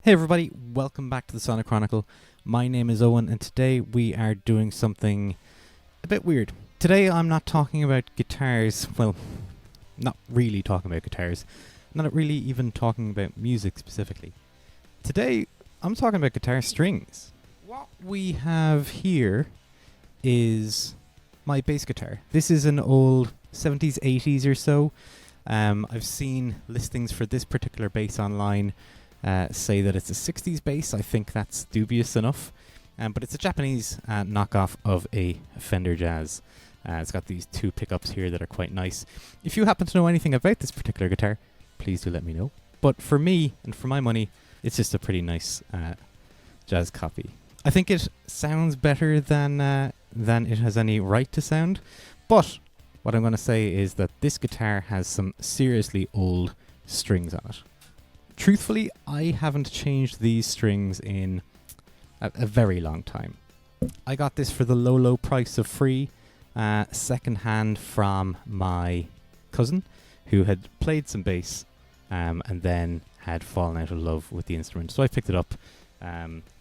Hey everybody, welcome back to the Sonic Chronicle. My name is Owen and today we are doing something a bit weird. Today I'm not talking about guitars, well, not really talking about guitars, not really even talking about music specifically. Today I'm talking about guitar strings. What we have here is my bass guitar. This is an old 70s, 80s or so. I've seen listings for this particular bass online say that it's a 60s bass. I think that's dubious enough. But it's a Japanese knockoff of a Fender Jazz. It's got these two pickups here that are quite nice. If you happen to know anything about this particular guitar, please do let me know. But for me, and for my money, it's just a pretty nice Jazz copy. I think it sounds better than it has any right to sound. But what I'm going to say is that this guitar has some seriously old strings on it. Truthfully, I haven't changed these strings in a very long time. I got this for the low price of free, second hand from my cousin, who had played some bass and then had fallen out of love with the instrument. So I picked it up,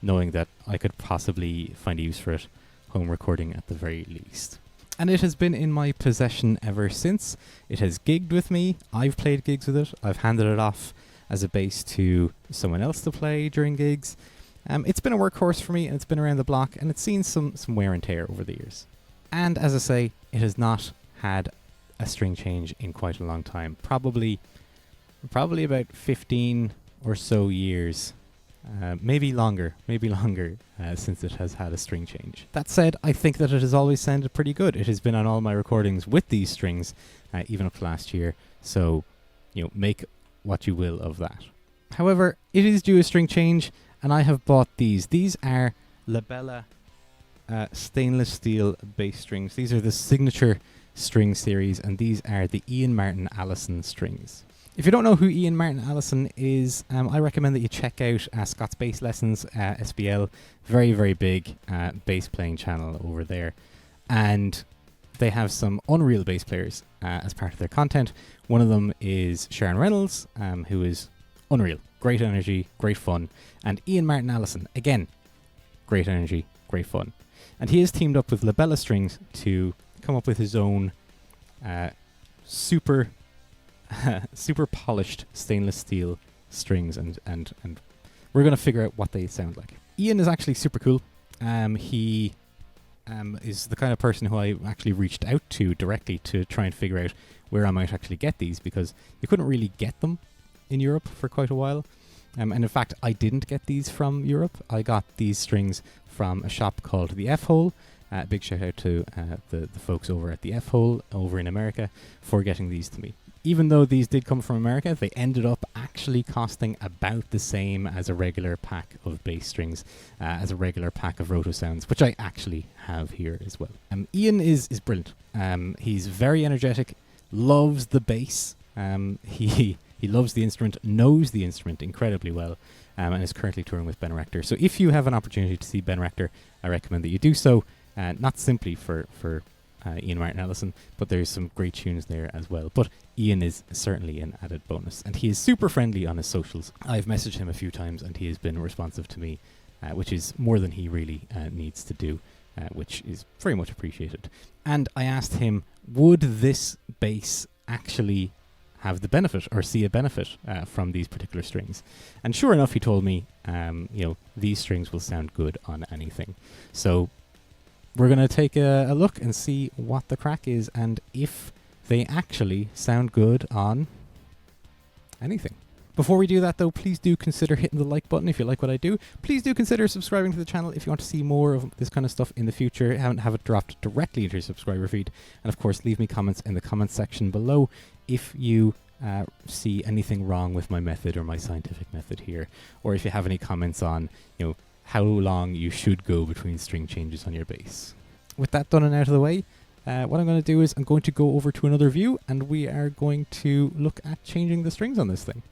knowing that I could possibly find a use for it, home recording at the very least. And it has been in my possession ever since. It has gigged with me. I've played gigs with it. I've handed it off as a bass to someone else to play during gigs. It's been a workhorse for me, and it's been around the block, and it's seen some wear and tear over the years. And as I say, it has not had a string change in quite a long time. Probably about 15 or so years, maybe longer, since it has had a string change. That said, I think that it has always sounded pretty good. It has been on all my recordings with these strings, even up to last year. So, make what you will of that. However, it is due a string change, and I have bought these. These are LaBella stainless steel bass strings. These are the signature string series, and these are the Martin Allison strings. If you don't know who Martin Allison is, I recommend that you check out Scott's Bass Lessons, SBL. Very, very big bass playing channel over there. And they have some unreal bass players as part of their content. One of them is Sharon Reynolds, who is unreal. Great energy, great fun. And Martin Allison, again, great energy, great fun. And he has teamed up with LaBella Strings to come up with his own super polished stainless steel strings, and we're going to figure out what they sound like. Ian is actually super cool. He is the kind of person who I actually reached out to directly to try and figure out where I might actually get these, because you couldn't really get them in Europe for quite a while. And in fact, I didn't get these from Europe. I got these strings from a shop called TheF-Hole. Big shout out to the folks over at TheF-Hole over in America for getting these to me. Even though these did come from America, they ended up actually costing about the same as a regular pack of bass strings, as a regular pack of Rotosounds, which I actually have here as well. Ian is brilliant. He's very energetic, loves the bass. He loves the instrument, knows the instrument incredibly well, and is currently touring with Ben Rector. So if you have an opportunity to see Ben Rector, I recommend that you do so, not simply for Martin Allison, but there's some great tunes there as well. But Ian is certainly an added bonus, and he is super friendly on his socials. I've messaged him a few times, and he has been responsive to me, which is more than he really needs to do, which is very much appreciated. And I asked him, would this bass actually have the benefit or see a benefit from these particular strings? And sure enough, he told me, these strings will sound good on anything. So we're going to take a look and see what the crack is and if they actually sound good on anything. Before we do that, though, please do consider hitting the like button if you like what I do. Please do consider subscribing to the channel if you want to see more of this kind of stuff in the future. Have it dropped directly into your subscriber feed. And of course, leave me comments in the comments section below if you see anything wrong with my method or my scientific method here, or if you have any comments on, how long you should go between string changes on your bass. With that done and out of the way, what I'm going to do is I'm going to go over to another view, and we are going to look at changing the strings on this thing.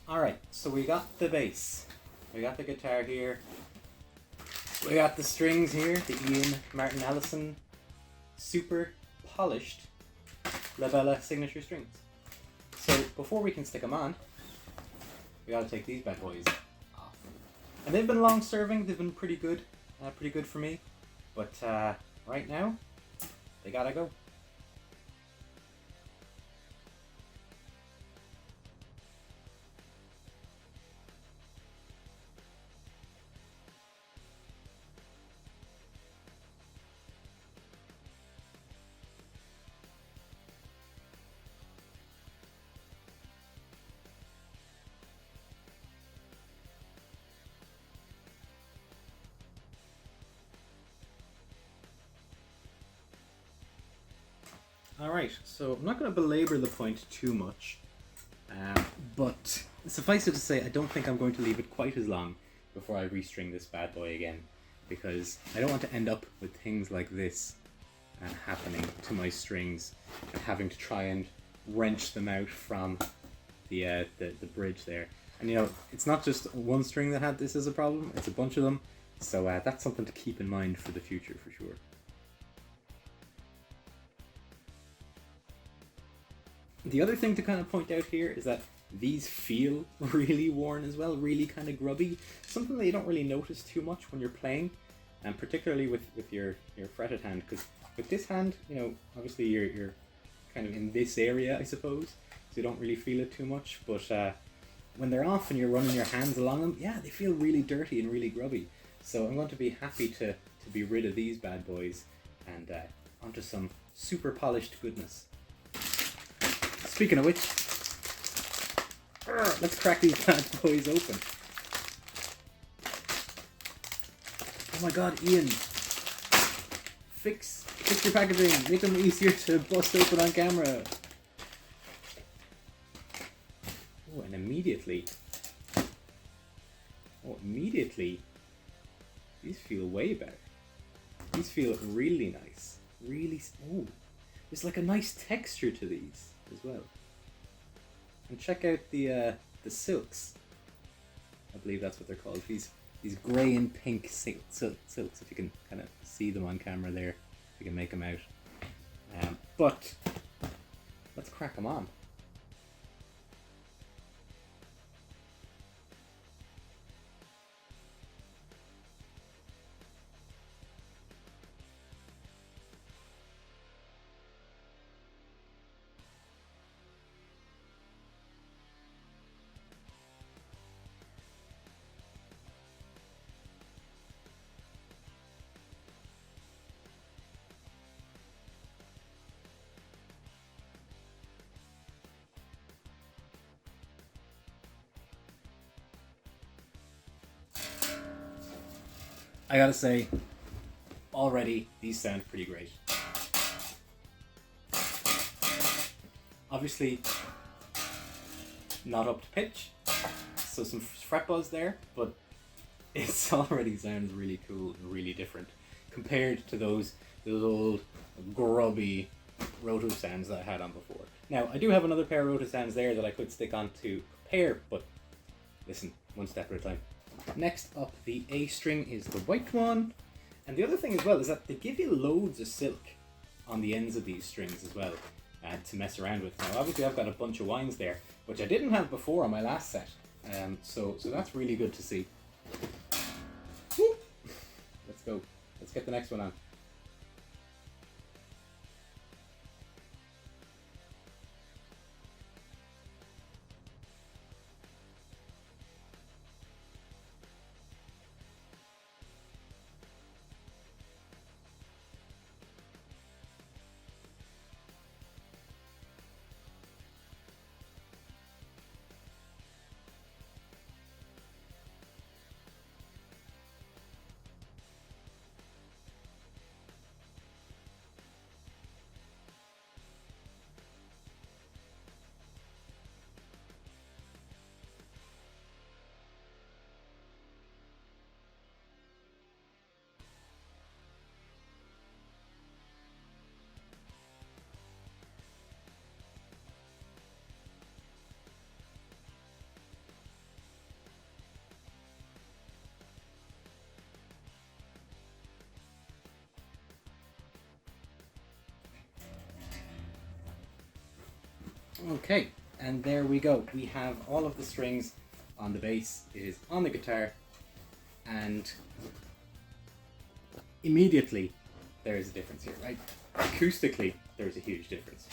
Alright, so we got the bass, we got the guitar here, we got the strings here, the Martin Allison super polished LaBella signature strings. So before we can stick them on, we gotta take these bad boys And they've been long serving, they've been pretty good for me. But right now, they gotta go. Alright, so I'm not going to belabor the point too much, but suffice it to say, I don't think I'm going to leave it quite as long before I restring this bad boy again, because I don't want to end up with things like this happening to my strings and having to try and wrench them out from the bridge there. And you know, it's not just one string that had this as a problem, it's a bunch of them, so that's something to keep in mind for the future for sure. The other thing to kind of point out here is that these feel really worn as well, really kind of grubby. Something that you don't really notice too much when you're playing, and particularly with your fretted hand, because with this hand, you know, obviously you're kind of in this area, I suppose, so you don't really feel it too much, but when they're off and you're running your hands along them, yeah, they feel really dirty and really grubby. So I'm going to be happy to be rid of these bad boys and onto some super polished goodness. Speaking of which, let's crack these bad boys open. Oh my god, Ian. Fix your packaging. Make them easier to bust open on camera. Oh, and immediately, these feel way better. These feel really nice. Really, oh, there's like a nice texture to these as well. And check out the silks. I believe that's what they're called. These grey and pink silks, if you can kind of see them on camera there, if you can make them out. But let's crack them on. I gotta say, already these sound pretty great. Obviously, not up to pitch, so some fret buzz there, but it already sounds really cool and really different compared to those old grubby Rotosounds that I had on before. Now, I do have another pair of Rotosounds there that I could stick on to compare, but listen, one step at a time. Next up, the A string is the white one, and the other thing as well is that they give you loads of silk on the ends of these strings as well to mess around with. Now obviously I've got a bunch of wines there, which I didn't have before on my last set, so that's really good to see. Woo! Let's go. Let's get the next one on. Okay, and there we go. We have all of the strings on the bass. It is on the guitar. And immediately there is a difference here, right? Acoustically, there's a huge difference.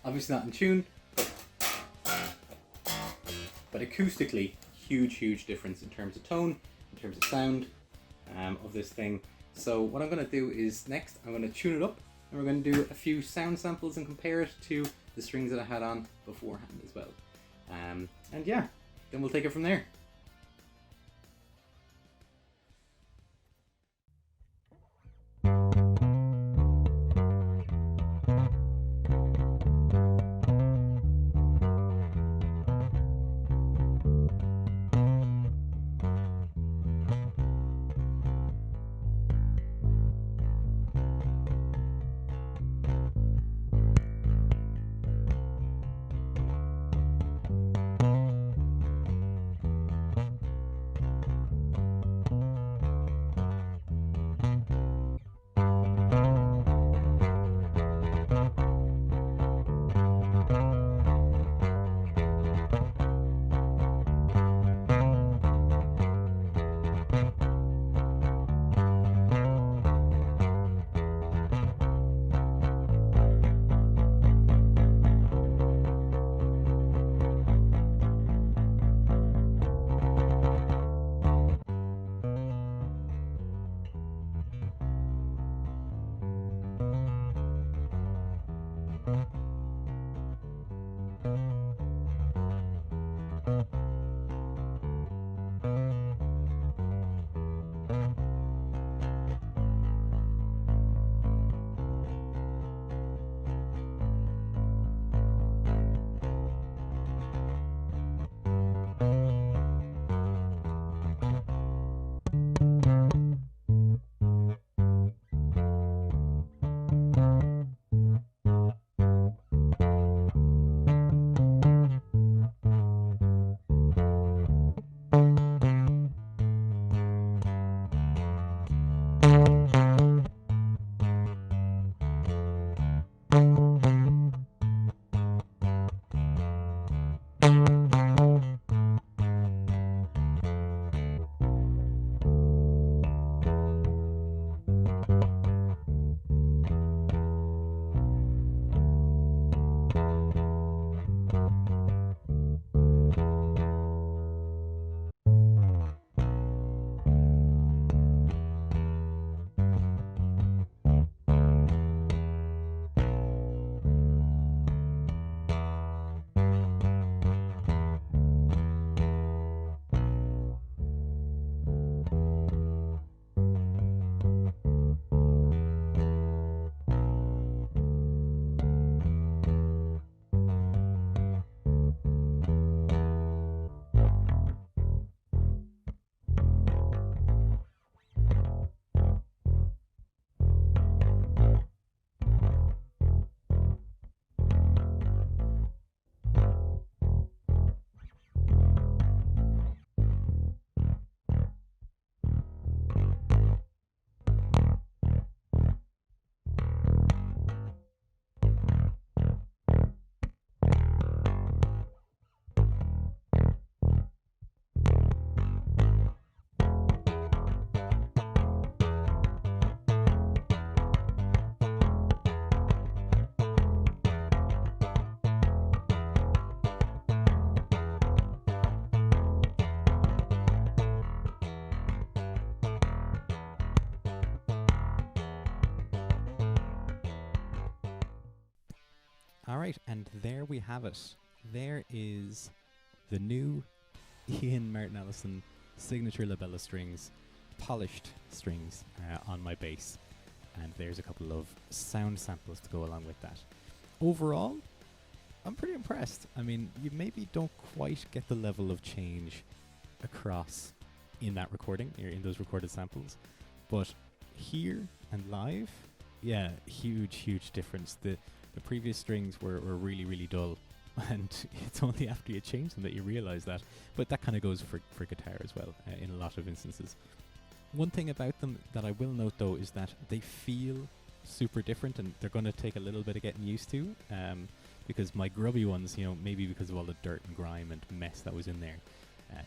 Obviously not in tune, but acoustically, huge difference in terms of tone, in terms of sound of this thing. So what I'm going to do is next I'm going to tune it up, and we're going to do a few sound samples and compare it to the strings that I had on beforehand as well. And yeah, then we'll take it from there. Alright, and there we have it. There is the new Martin Allison signature LaBella strings, polished strings on my bass. And there's a couple of sound samples to go along with that. Overall, I'm pretty impressed. I mean, you maybe don't quite get the level of change across in that recording, or in those recorded samples, but here and live, yeah, huge difference. The previous strings were really dull, and it's only after you change them that you realize that. But that kind of goes for guitar as well in a lot of instances. One thing about them that I will note though is that they feel super different, and they're going to take a little bit of getting used to, because my grubby ones, maybe because of all the dirt and grime and mess that was in there,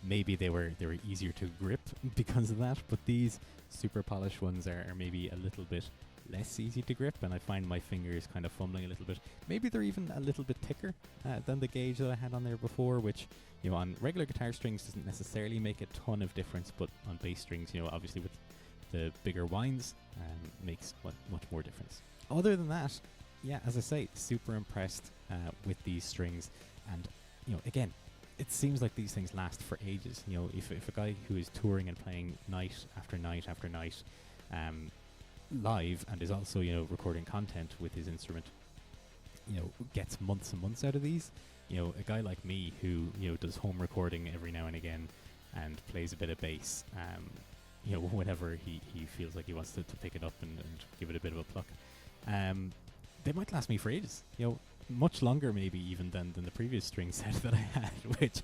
maybe they were easier to grip because of that. But these super polished ones are maybe a little bit less easy to grip, and I find my fingers kind of fumbling a little bit. Maybe they're even a little bit thicker than the gauge that I had on there before, which on regular guitar strings doesn't necessarily make a ton of difference, but on bass strings, obviously with the bigger winds, makes much more difference. Other than that, yeah, as I say, super impressed with these strings. And again, it seems like these things last for ages. If a guy who is touring and playing night after night after night live, and is also recording content with his instrument, gets months and months out of these, a guy like me who does home recording every now and again and plays a bit of bass, whenever he feels like he wants to pick it up and give it a bit of a pluck, they might last me for ages, much longer maybe even than the previous string set that I had, which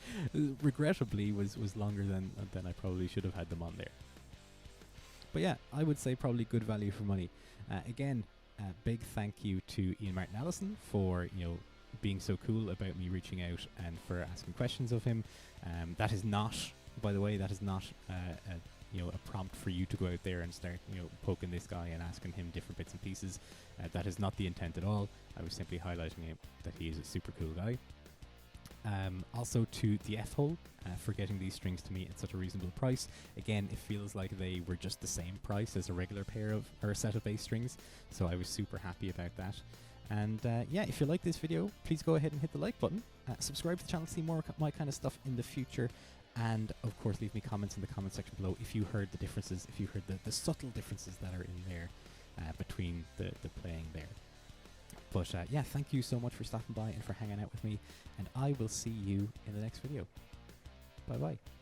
regrettably was longer than I probably should have had them on there. But yeah, I would say probably good value for money. Again, big thank you to Martin Allison for being so cool about me reaching out and for asking questions of him. That is not, by the way, a prompt for you to go out there and start poking this guy and asking him different bits and pieces. That is not the intent at all. I was simply highlighting that he is a super cool guy. Also to TheF-Hole for getting these strings to me at such a reasonable price. Again, it feels like they were just the same price as a regular or a set of bass strings, so I was super happy about that. And yeah, if you like this video, please go ahead and hit the like button. Subscribe to the channel to see more of my kind of stuff in the future. And of course, leave me comments in the comment section below if you heard the differences, if you heard the subtle differences that are in there between the playing there. But yeah, thank you so much for stopping by and for hanging out with me, and I will see you in the next video. Bye bye.